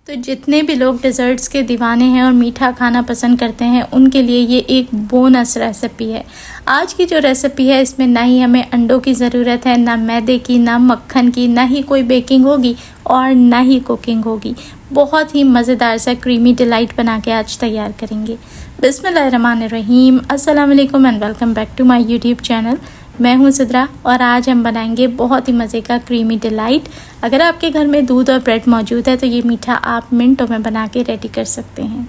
तो जितने भी लोग डेज़र्ट्स के दीवाने हैं और मीठा खाना पसंद करते हैं उनके लिए ये एक बोनस रेसिपी है। आज की जो रेसिपी है इसमें ना ही हमें अंडों की ज़रूरत है, ना मैदे की, ना मक्खन की, ना ही कोई बेकिंग होगी और ना ही कुकिंग होगी। बहुत ही मज़ेदार सा क्रीमी डिलाइट बना के आज तैयार करेंगे। बिस्मिल्लाहिर्रहमानिर्रहीम, अस्सलाम वालेकुम and welcome back to my YouTube channel. मैं हूं सिद्रा और आज हम बनाएंगे बहुत ही मज़े का क्रीमी डिलाइट। अगर आपके घर में दूध और ब्रेड मौजूद है तो ये मीठा आप मिनटों में बना के रेडी कर सकते हैं।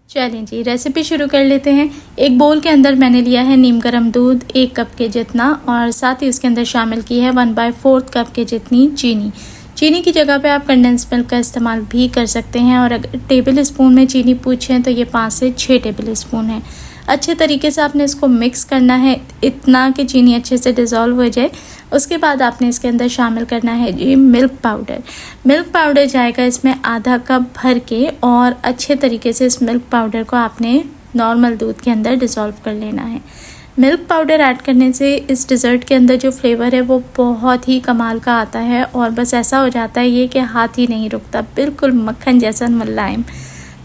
चलें जी, रेसिपी शुरू कर लेते हैं। एक बोल के अंदर मैंने लिया है नीम गर्म दूध 1 कप के जितना, और साथ ही उसके अंदर शामिल की है 1/4 कप के जितनी चीनी। चीनी की जगह पे आप कंडेंस मिल्क का इस्तेमाल भी कर सकते हैं, और अगर टेबल स्पून में चीनी पूछें तो ये 5 से 6 टेबल स्पून है। अच्छे तरीके से आपने इसको मिक्स करना है, इतना कि चीनी अच्छे से डिज़ोल्व हो जाए। उसके बाद आपने इसके अंदर शामिल करना है ये मिल्क पाउडर। मिल्क पाउडर जाएगा इसमें आधा कप भर के, और अच्छे तरीके से इस मिल्क पाउडर को आपने नॉर्मल दूध के अंदर डिज़ोल्व कर लेना है। मिल्क पाउडर ऐड करने से इस डिज़र्ट के अंदर जो फ्लेवर है वो बहुत ही कमाल का आता है, और बस ऐसा हो जाता है ये कि हाथ ही नहीं रुकता, बिल्कुल मक्खन जैसा मुलायम।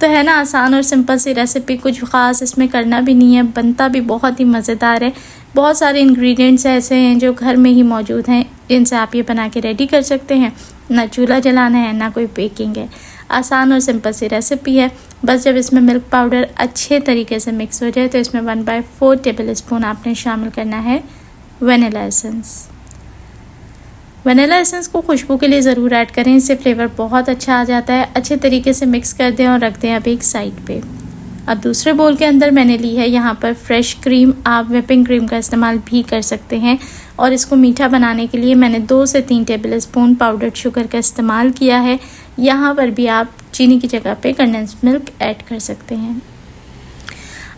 तो है ना, आसान और सिंपल सी रेसिपी, कुछ ख़ास इसमें करना भी नहीं है, बनता भी बहुत ही मज़ेदार है। बहुत सारे इंग्रेडिएंट्स ऐसे हैं जो घर में ही मौजूद हैं, जिनसे आप ये बना के रेडी कर सकते हैं। ना चूल्हा जलाना है, ना कोई बेकिंग है, आसान और सिंपल सी रेसिपी है। बस जब इसमें मिल्क पाउडर अच्छे तरीके से मिक्स हो जाए तो इसमें 1/4 टेबल स्पून आपने शामिल करना है वनीला एसेंस। वनीला एसेंस को खुशबू के लिए ज़रूर ऐड करें, इससे फ्लेवर बहुत अच्छा आ जाता है। अच्छे तरीके से मिक्स कर दें और रख दें अब एक साइड पे। अब दूसरे बोल के अंदर मैंने ली है यहाँ पर फ्रेश क्रीम। आप व्हिपिंग क्रीम का इस्तेमाल भी कर सकते हैं, और इसको मीठा बनाने के लिए मैंने 2 से 3 टेबल स्पून पाउडर्ड शुगर का इस्तेमाल किया है। यहाँ पर भी आप चीनी की जगह पे कंडेंस्ड मिल्क ऐड कर सकते हैं।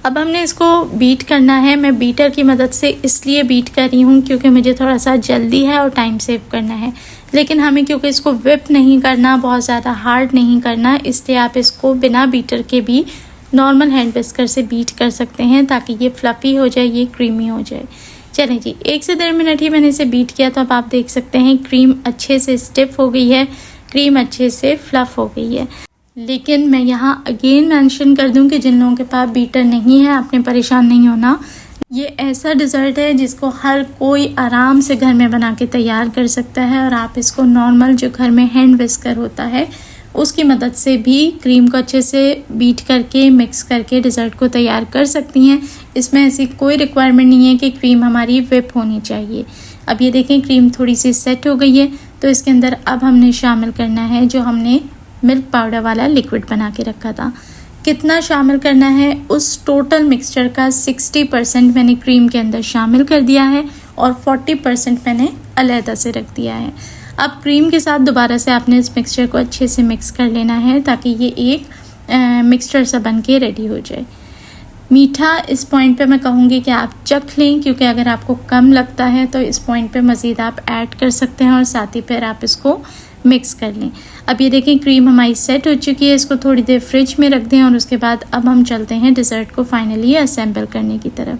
अब हमने इसको बीट करना है। मैं बीटर की मदद से इसलिए बीट कर रही हूँ क्योंकि मुझे थोड़ा सा जल्दी है और टाइम सेव करना है, लेकिन हमें क्योंकि इसको व्हिप नहीं करना, बहुत ज़्यादा हार्ड नहीं करना, इसलिए आप इसको बिना बीटर के भी नॉर्मल हैंड विस्कर से बीट कर सकते हैं ताकि ये फ्लफ़ी हो जाए, ये क्रीमी हो जाए। चलें जी, 1 से 1.5 मिनट ही मैंने इसे बीट किया, तो अब आप देख सकते हैं क्रीम अच्छे से स्टिफ हो गई है, क्रीम अच्छे से फ्लफ़ हो गई है। लेकिन मैं यहाँ अगेन मेंशन कर दूं कि जिन लोगों के पास बीटर नहीं है, आपने परेशान नहीं होना। ये ऐसा डिज़र्ट है जिसको हर कोई आराम से घर में बना के तैयार कर सकता है, और आप इसको नॉर्मल जो घर में हैंड विस्कर होता है उसकी मदद से भी क्रीम को अच्छे से बीट करके मिक्स करके डिज़र्ट को तैयार कर सकती हैं। इसमें ऐसी कोई रिक्वायरमेंट नहीं है कि क्रीम हमारी व्हिप होनी चाहिए। अब ये देखें क्रीम थोड़ी सी सेट हो गई है, तो इसके अंदर अब हमने शामिल करना है जो हमने मिल्क पाउडर वाला लिक्विड बना के रखा था। कितना शामिल करना है, उस टोटल मिक्सचर का 60% मैंने क्रीम के अंदर शामिल कर दिया है और 40% मैंने अलहदा से रख दिया है। अब क्रीम के साथ दोबारा से आपने इस मिक्सचर को अच्छे से मिक्स कर लेना है ताकि ये एक मिक्सचर सा बन के रेडी हो जाए। मीठा इस पॉइंट पे मैं कहूँगी कि आप चख लें, क्योंकि अगर आपको कम लगता है तो इस पॉइंट पे मज़ीद आप ऐड कर सकते हैं, और साथ ही फिर आप इसको मिक्स कर लें। अब ये देखें क्रीम हमारी सेट हो चुकी है, इसको थोड़ी देर फ्रिज में रख दें, और उसके बाद अब हम चलते हैं डिज़र्ट को फाइनली असेंबल करने की तरफ।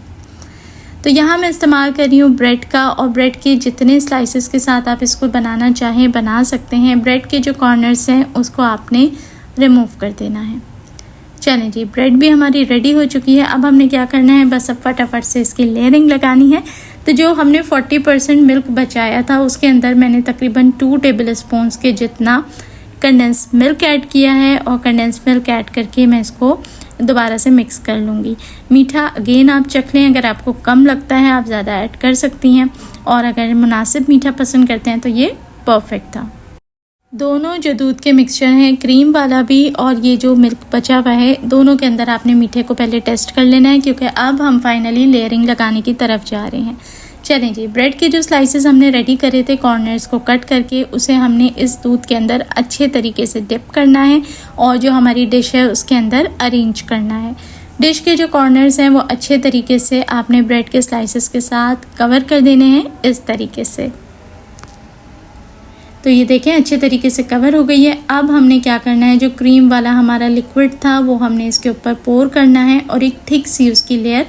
तो यहाँ मैं इस्तेमाल कर रही हूँ ब्रेड का, और ब्रेड के जितने स्लाइसेस के साथ आप इसको बनाना चाहें बना सकते हैं। ब्रेड के जो कॉर्नर्स हैं उसको आपने रिमूव कर देना है। चलें जी, ब्रेड भी हमारी रेडी हो चुकी है। अब हमने क्या करना है, बस अब फटाफट से इसकी लेयरिंग लगानी है। तो जो हमने 40% मिल्क बचाया था उसके अंदर मैंने तकरीबन 2 टेबल स्पून के जितना कंडेंस मिल्क ऐड किया है, और कंडेंस मिल्क ऐड करके मैं इसको दोबारा से मिक्स कर लूँगी। मीठा अगेन आप चख लें, अगर आपको कम लगता है आप ज़्यादा ऐड कर सकती हैं, और अगर मुनासिब मीठा पसंद करते हैं तो ये परफेक्ट था। दोनों जो दूध के मिक्सचर हैं, क्रीम वाला भी और ये जो मिल्क बचा हुआ है, दोनों के अंदर आपने मीठे को पहले टेस्ट कर लेना है, क्योंकि अब हम फाइनली लेयरिंग लगाने की तरफ जा रहे हैं। चलें जी, ब्रेड के जो स्लाइसेस हमने रेडी करे थे कॉर्नर्स को कट करके, उसे हमने इस दूध के अंदर अच्छे तरीके से डिप करना है, और जो हमारी डिश है उसके अंदर अरेंज करना है। डिश के जो कॉर्नर्स हैं वो अच्छे तरीके से आपने ब्रेड के स्लाइसेस के साथ कवर कर देने हैं इस तरीके से। तो ये देखें अच्छे तरीके से कवर हो गई है। अब हमने क्या करना है, जो क्रीम वाला हमारा लिक्विड था वो हमने इसके ऊपर पोर करना है, और एक थिक सी उसकी लेयर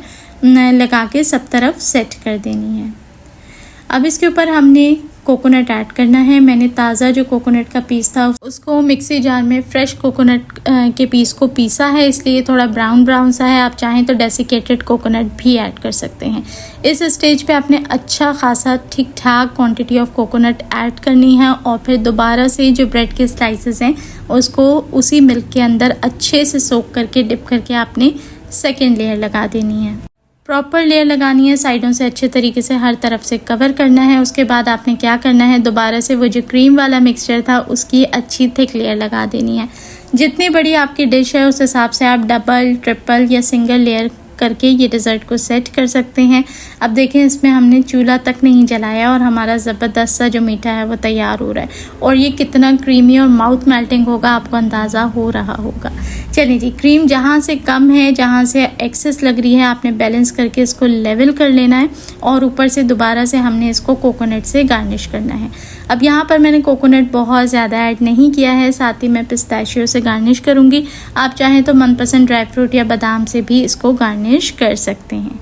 लगा के सब तरफ सेट कर देनी है। अब इसके ऊपर हमने कोकोनट ऐड करना है। मैंने ताज़ा जो कोकोनट का पीस था उसको मिक्सी जार में फ्रेश कोकोनट के पीस को पीसा है, इसलिए थोड़ा ब्राउन ब्राउन सा है। आप चाहें तो डेसिकेटेड कोकोनट भी ऐड कर सकते हैं। इस स्टेज पे आपने अच्छा खासा ठीक ठाक क्वांटिटी ऑफ कोकोनट ऐड करनी है और फिर दोबारा से जो ब्रेड के स्लाइसेस हैं उसको उसी मिल्क के अंदर अच्छे से सोक करके डिप करके आपने सेकेंड लेयर लगा देनी है। प्रॉपर लेयर लगानी है, साइडों से अच्छे तरीके से हर तरफ से कवर करना है। उसके बाद आपने क्या करना है, दोबारा से वो जो क्रीम वाला मिक्सचर था उसकी अच्छी थिक लेयर लगा देनी है। जितनी बड़ी आपकी डिश है उस हिसाब से आप डबल, ट्रिपल या सिंगल लेयर करके ये डिज़र्ट को सेट कर सकते हैं। अब देखें, इसमें हमने चूल्हा तक नहीं जलाया और हमारा ज़बरदस्त सा जो मीठा है वो तैयार हो रहा है और ये कितना क्रीमी और माउथ मेल्टिंग होगा आपको अंदाज़ा हो रहा होगा। चलिए जी, क्रीम जहाँ से कम है, जहाँ से एक्सेस लग रही है, आपने बैलेंस करके इसको लेवल कर लेना है और ऊपर से दोबारा से हमने इसको कोकोनट से गार्निश करना है। अब यहाँ पर मैंने कोकोनट बहुत ज़्यादा ऐड नहीं किया है, साथ ही मैं पिस्ताशियो से गार्निश करूँगी। आप चाहें तो मनपसंद ड्राई फ्रूट या बादाम से भी इसको गार्निश कर सकते हैं।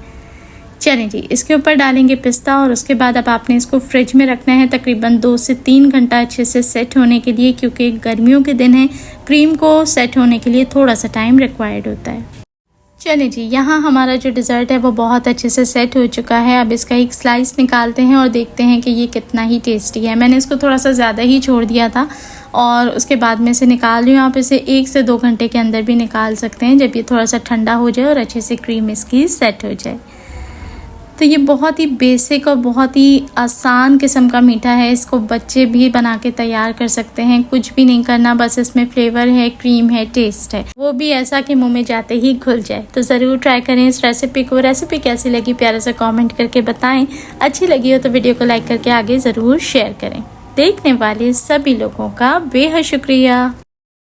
चलें जी, इसके ऊपर डालेंगे पिस्ता और उसके बाद अब आपने इसको फ्रिज में रखना है तकरीबन 2 से 3 घंटा अच्छे से सेट होने के लिए, क्योंकि गर्मियों के दिन हैं, क्रीम को सेट होने के लिए थोड़ा सा टाइम रिक्वायर्ड होता है। चलिए जी, यहाँ हमारा जो डिज़र्ट है वो बहुत अच्छे से सेट हो चुका है। अब इसका एक स्लाइस निकालते हैं और देखते हैं कि ये कितना ही टेस्टी है। मैंने इसको थोड़ा सा ज़्यादा ही छोड़ दिया था और उसके बाद में इसे निकाल रही हूँ। आप इसे 1 से 2 घंटे के अंदर भी निकाल सकते हैं, जब ये थोड़ा सा ठंडा हो जाए और अच्छे से क्रीम इसकी सेट हो जाए। तो ये बहुत ही बेसिक और बहुत ही आसान किस्म का मीठा है। इसको बच्चे भी बना के तैयार कर सकते हैं, कुछ भी नहीं करना, बस इसमें फ्लेवर है, क्रीम है, टेस्ट है, वो भी ऐसा कि मुंह में जाते ही घुल जाए। तो ज़रूर ट्राई करें इस रेसिपी को। रेसिपी कैसी लगी प्यारे से कमेंट करके बताएं। अच्छी लगी हो तो वीडियो को लाइक करके आगे ज़रूर शेयर करें। देखने वाले सभी लोगों का बेहद शुक्रिया।